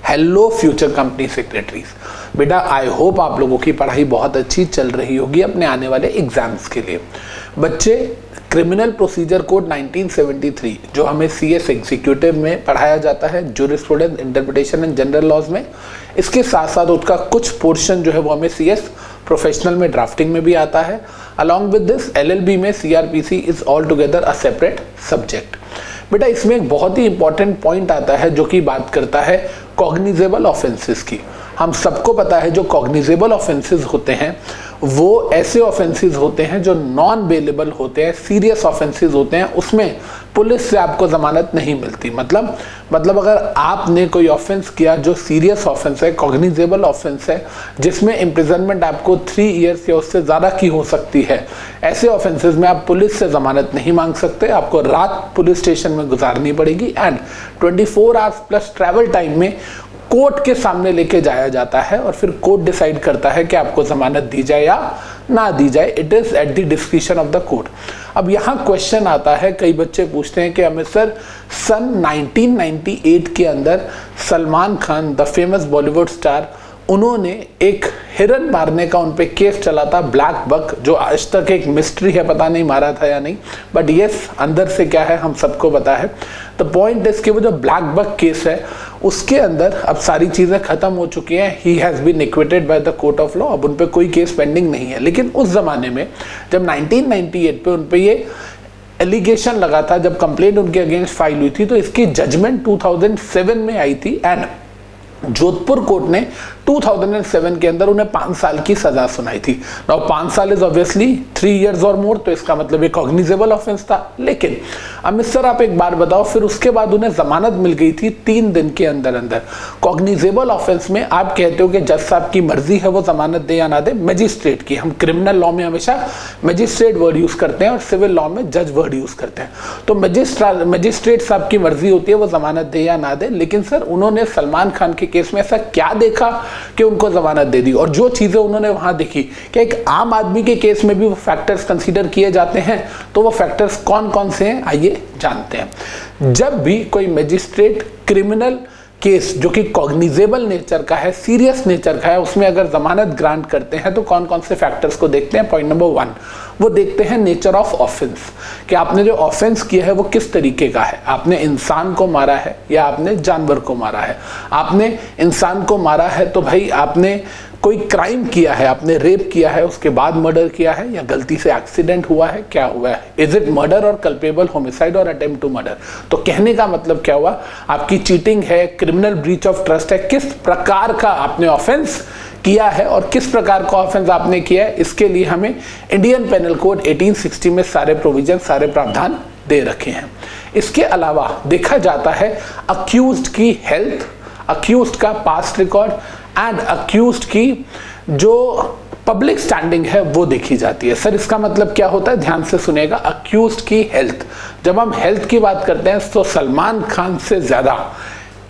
Hello future company secretaries. बेटा I hope आप लोगों की पढ़ाई बहुत अच्छी चल रही होगी अपने आने वाले एग्जाम्स के लिए। बच्चे, क्रिमिनल प्रोसीजर कोड 1973 जो हमें सीएस एग्जीक्यूटिव में पढ़ाया जाता है, jurisprudence, interpretation and general laws में, इसके साथ साथ उसका कुछ पोर्शन जो है वो हमें सीएस प्रोफेशनल में ड्राफ्टिंग में भी आता है। अलॉन्ग विद दिस एलएलबी में CrPC is all together a separate subject. बेटा इसमें एक बहुत ही इंपॉर्टेंट पॉइंट आता है जो कि बात करता है कॉग्निजेबल ऑफेंसेस की। हम सबको पता है जो कॉग्निजेबल ऑफेंसेस होते हैं वो ऐसे ऑफेंसेस होते हैं जो नॉन बेलेबल होते हैं, सीरियस ऑफेंसेस होते हैं, उसमें पुलिस से आपको जमानत नहीं मिलती। मतलब अगर आपने कोई ऑफेंस किया जो सीरियस ऑफेंस है, कॉग्निजेबल ऑफेंस है, जिसमें इम्प्रिजनमेंट आपको 3 इयर्स या उससे ज़्यादा की हो सकती है, ऐसे ऑफेंसेस में आप पुलिस से ज़मानत नहीं मांग सकते। आपको रात पुलिस स्टेशन में गुजारनी पड़ेगी and 24 hours plus travel time में कोर्ट के सामने लेके जाया जाता है और फिर कोर्ट डिसाइड करता है कि आपको जमानत दी जाए या ना दी जाए। It is at the description of the court. अब यहाँ क्वेश्चन आता है, कई बच्चे पूछते हैं कि अमित सर सन 1998 के अंदर Salman Khan the famous Bollywood star, उन्होंने एक हिरन मारने का उन पे केस चला था, ब्लैक बक, जो आज तक एक मिस्ट्री है, पता नहीं मारा था या नहीं, बट यस अंदर से क्या है हम सबको पता है। द पॉइंट इज कि वो जो ब्लैक बक केस है उसके अंदर अब सारी चीज़ें खत्म हो चुकी हैं। He has been acquitted by the court of law. अब उन पे कोई केस पेंडिंग नहीं है। लेकिन उस जमाने में जब 1998 पे उन पे ये एलिगेशन लगा था, जब कंप्लेंट उनके अगेंस्ट फाइल हुई थी, तो इसकी जजमेंट 2007 में आई थी एंड जोधपुर कोर्ट ने 2007 के अंदर उन्हें 5 साल की सजा सुनाई थी। नाउ 5 साल इज ऑब्वियसली 3 इयर्स और मोर, तो इसका मतलब एक कॉग्निजेबल ऑफेंस था। लेकिन अमित सर आप एक बार बताओ, फिर उसके बाद उन्हें जमानत मिल गई थी 3 दिन के अंदर अंदर। कॉग्निजेबल ऑफेंस में आप कहते हो कि जज साहब की मर्जी है वो जमानत दे या ना दे, मजिस्ट्रेट की। हम क्रिमिनल लॉ में हमेशा मजिस्ट्रेट वर्ड यूज करते हैं और सिविल लॉ में जज वर्ड यूज करते हैं। तो मजिस्ट्रेट साहब की मर्जी होती है वो जमानत दे या ना दे। लेकिन सर उन्होंने सलमान खान के केस में ऐसा क्या देखा कि उनको जमानत दे दी, और जो चीजें उन्होंने वहां देखी कि एक आम आदमी के केस में भी वो फैक्टर्स कंसीडर किए जाते हैं, तो वो फैक्टर्स कौन कौन से हैं आइए जानते हैं। जब भी कोई मजिस्ट्रेट क्रिमिनल केस जो कि कॉग्निजेबल नेचर का है, सीरियस नेचर का है, उसमें अगर जमानत ग्रांट करते हैं तो कौन कौन से फैक्टर्स को देखते हैं। पॉइंट नंबर 1, वो देखते हैं नेचर ऑफ ऑफेंस, कि आपने जो ऑफेंस किया है वो किस तरीके का है। आपने इंसान को मारा है या आपने जानवर को मारा है। आपने इंसान को मारा है तो भाई आपने कोई क्राइम किया है, आपने रेप किया है, उसके बाद मर्डर किया है, या गलती से एक्सीडेंट हुआ है, क्या हुआ है, इज इट मर्डर और कल्पेबल होमिसाइड और अटेम्प्ट टू मर्डर। तो कहने का मतलब क्या हुआ, आपकी चीटिंग है, क्रिमिनल ब्रीच ऑफ ट्रस्ट है, किस प्रकार का आपने ऑफेंस किया है और किस प्रकार का ऑफेंस आपने किया है। इसके लिए हमें इंडियन पेनल कोड 1860 में सारे प्रोविजन, सारे प्रावधान दे रखे हैं। इसके अलावा देखा जाता है अक्यूज्ड की हेल्थ, अक्यूज्ड का पास्ट रिकॉर्ड एंड अक्यूज्ड की जो पब्लिक स्टैंडिंग है वो देखी जाती है। सर इसका मतलब क्या होता है, ध्यान से सुनेगा। अक्यूज्ड की हेल्थ, जब हम हेल्थ की बात करते हैं तो सलमान खान से ज्यादा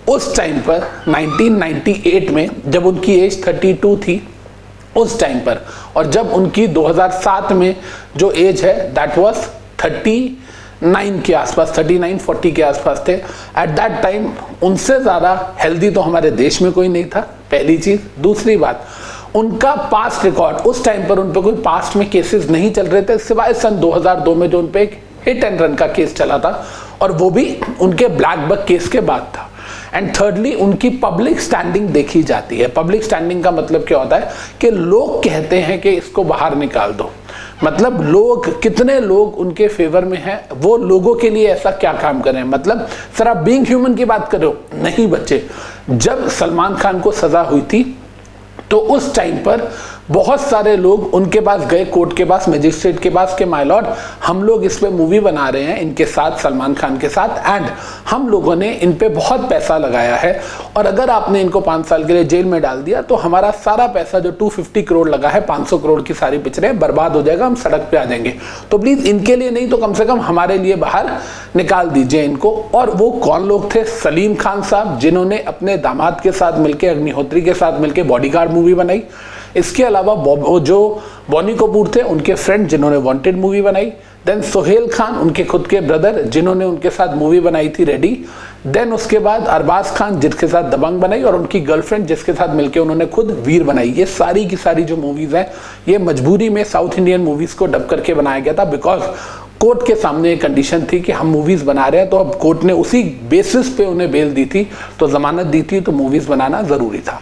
उस टाइम पर 1998 में जब उनकी एज 32 थी उस टाइम पर, और जब उनकी 2007 में जो एज है दैट वाज 39 के आसपास, 39-40 के आसपास थे। एट दैट टाइम उनसे ज़्यादा हेल्दी तो हमारे देश में कोई नहीं था, पहली चीज़। दूसरी बात, उनका पास्ट रिकॉर्ड, उस टाइम पर उन पर कोई पास्ट में केसेस नहीं चल रहे थे सिवाय सन 2002 में जो उन पर एक हिट एंड रन का केस चला था, और वो भी उनके ब्लैक बक केस के बाद था। एंड थर्डली उनकी पब्लिक स्टैंडिंग देखी जाती है। पब्लिक स्टैंडिंग का मतलब क्या होता है कि लोग कहते हैं कि इसको बाहर निकाल दो, मतलब लोग, कितने लोग उनके फेवर में हैं, वो लोगों के लिए ऐसा क्या काम कर रहे हैं। मतलब सर आप बीइंग ह्यूमन की बात कर रहे हो, नहीं बच्चे। जब सलमान खान को सजा हुई थी तो उस टाइम पर बहुत सारे लोग उनके पास गए, कोर्ट के पास, मजिस्ट्रेट के पास, के माय लॉर्ड हम लोग इस पे मूवी बना रहे हैं इनके साथ, सलमान खान के साथ, एंड हम लोगों ने इन पे बहुत पैसा लगाया है, और अगर आपने इनको 5 साल के लिए जेल में डाल दिया तो हमारा सारा पैसा जो 250 करोड़ लगा है, 500 करोड़ की सारी पिक्चरें बर्बाद हो जाएगा, हम सड़क पे आ जाएंगे। तो प्लीज इनके लिए नहीं तो कम से कम हमारे लिए बाहर निकाल दीजिए इनको। और वो कौन लोग थे, सलीम खान साहब, जिन्होंने अपने दामाद के साथ मिलकर, अग्निहोत्री के साथ मिलकर बॉडीगार्ड मूवी बनाई। इसके अलावा जो बॉनी कपूर थे उनके फ्रेंड जिन्होंने वांटेड मूवी बनाई। देन सोहेल खान, उनके खुद के ब्रदर, जिन्होंने उनके साथ मूवी बनाई थी रेडी। देन उसके बाद अरबाज खान जिसके साथ दबंग बनाई, और उनकी गर्लफ्रेंड जिसके साथ मिलकर उन्होंने खुद वीर बनाई। ये सारी की सारी जो मूवीज हैं ये मजबूरी में साउथ इंडियन मूवीज को डब करके बनाया गया था, बिकॉज कोर्ट के सामने एक कंडीशन थी कि हम मूवीज बना रहे हैं, तो अब कोर्ट ने उसी बेसिस पे उन्हें बेल दी थी, तो जमानत दी थी, तो मूवीज बनाना जरूरी था।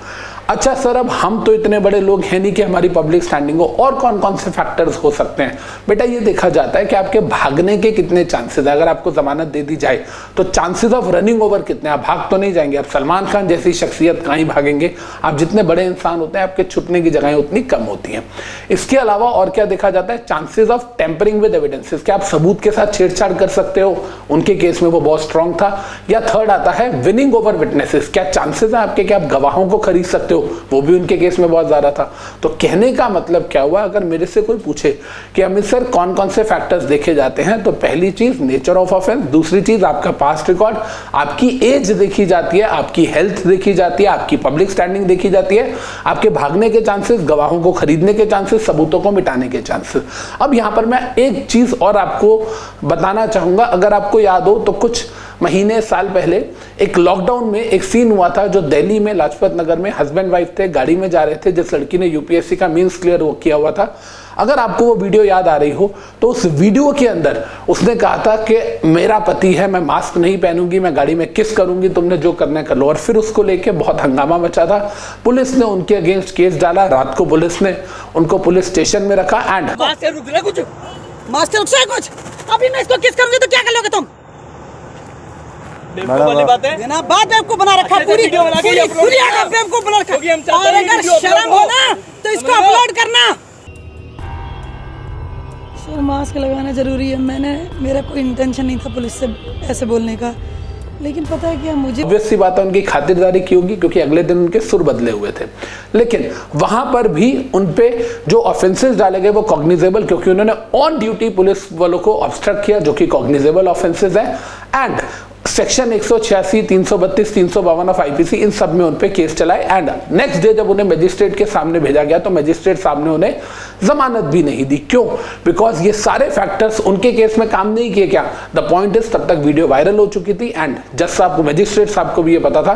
अच्छा सर, अब हम तो इतने बड़े लोग हैं नहीं कि हमारी पब्लिक स्टैंडिंग हो, और कौन कौन से फैक्टर्स हो सकते हैं? बेटा ये देखा जाता है कि आपके भागने के कितने चांसेस है। अगर आपको जमानत दे दी जाए तो चांसेस ऑफ रनिंग ओवर कितने, आप भाग तो नहीं जाएंगे। अब सलमान खान जैसी शख्सियत कहीं भागेंगे, आप जितने बड़े इंसान होते हैं आपके छुपने की जगहें उतनी कम होती हैं। इसके अलावा और क्या देखा जाता है? Chances of tampering with evidences, क्या आप सबूत के साथ छेड़छाड़ कर सकते हो? उनके केस में वो बहुत स्ट्रांग था। या थर्ड आता है विनिंग ओवर विटनेसेस, क्या चांसेस है आपके कि आप गवाहों को खरीद सकते हो? वो भी उनके केस में बहुत ज्यादा था। तो कहने का मतलब क्या हुआ, अगर मेरे से कोई पूछे कि अमित सर कौन कौन से फैक्टर्स देखे जाते हैं, तो पहली चीज नेचर ऑफ ऑफेंस, दूसरी चीज आपका पास्ट रिकॉर्ड, आपकी एज देखी जाती है, आपकी हेल्थ देखी जाती है, आपकी पब्लिक स्टैंडिंग देखी जाती है, आपके भागने के चांसेस, गवाहों को खरीदने के चांसेस, सबूतों को मिटाने के चांसेस। अब यहां पर मैं एक चीज और आपको बताना चाहूंगा। अगर आपको याद हो तो कुछ महीने साल पहले एक लॉकडाउन में एक सीन हुआ था, जो दिल्ली में लाजपत नगर में हस्बैंड वाइफ थे, गाड़ी में जा रहे थे, जिस लड़की ने यूपीएससी का मींस क्लियर किया हुआ था। अगर आपको वो वीडियो याद आ रही हो तो उस वीडियो के अंदर उसने कहा था कि मेरा पति है, मैं मास्क नहीं पहनूंगी, मैं गाड़ी में किस करूंगी, तुमने जो करना है कर लो। और फिर उसको लेके बहुत हंगामा मचा था। पुलिस ने उनके अगेंस्ट केस डाला। रात को पुलिस ने उनको पुलिस स्टेशन में रखा एंड कुछ अभी मैं इसको किस करूंगी तो क्या कर लोगे तुम? वाली बात है ना, बात बेवकूफ बना रखा, पूरी बेवकूफ बना रखा। और अगर शर्म हो ना तो इसको अपलोड करना। सर मास्क लगाना जरूरी है। मेरा कोई इंटेंशन नहीं था पुलिस से ऐसे बोलने का, लेकिन पता है क्या, मुझे ऑब्वियस सी बात है उनकी खातिरदारी की होगी, क्योंकि अगले दिन उनके सुर बदले हुए थे। लेकिन वहां पर भी उनपे जो ऑफेंसेस डाले गए वो कॉग्निजेबल, क्योंकि उन्होंने ऑन ड्यूटी पुलिस वालों को ऑब्स्ट्रक्ट किया, जो कि कॉग्निजेबल ऑफेंसेस है। एंड सेक्शन 186, 332, 352 ऑफ आईपीसी, इन सब में उन पे केस चलाए। एंड नेक्स्ट डे जब उन्हें मजिस्ट्रेट के सामने भेजा गया तो मजिस्ट्रेट साहब ने उन्हें जमानत भी नहीं दी। क्यों? बिकॉज ये सारे फैक्टर्स उनके केस में काम नहीं किए। क्या द पॉइंट इज, तब तक वीडियो वायरल हो चुकी थी एंड जज साहब को, मजिस्ट्रेट साहब को भी ये पता था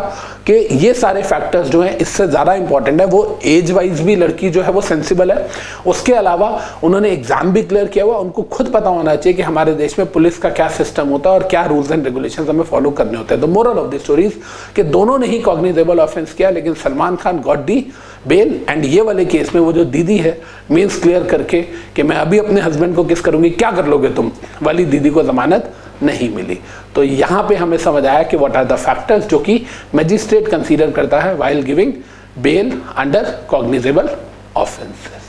कि ये सारे फैक्टर्स जो है इससे ज्यादा इंपॉर्टेंट है। वो एज वाइज भी लड़की जो है वो सेंसिबल है। उसके अलावा उन्होंने एग्जाम भी क्लियर किया हुआ, उनको खुद पता होना चाहिए कि हमारे देश में पुलिस का क्या सिस्टम होता है और क्या रूल्स एंड रेगुलेशंस हमें फॉलो करने होते हैं। The moral of the stories कि दोनों ने ही कॉग्निजेबल ऑफेंस किया, लेकिन Salman Khan got the bail. And ये वाले केस में वो जो दीदी है मीन्स क्लियर करके कि मैं अभी अपने हस्बैंड को किस करूंगी, क्या कर लोगे तुम वाली दीदी को जमानत नहीं मिली। तो यहां पे हमें समझ आया कि व्हाट आर द फैक्टर्स जो कि मैजिस्ट्रेट कंसीडर करता है while giving bail under cognizable offences.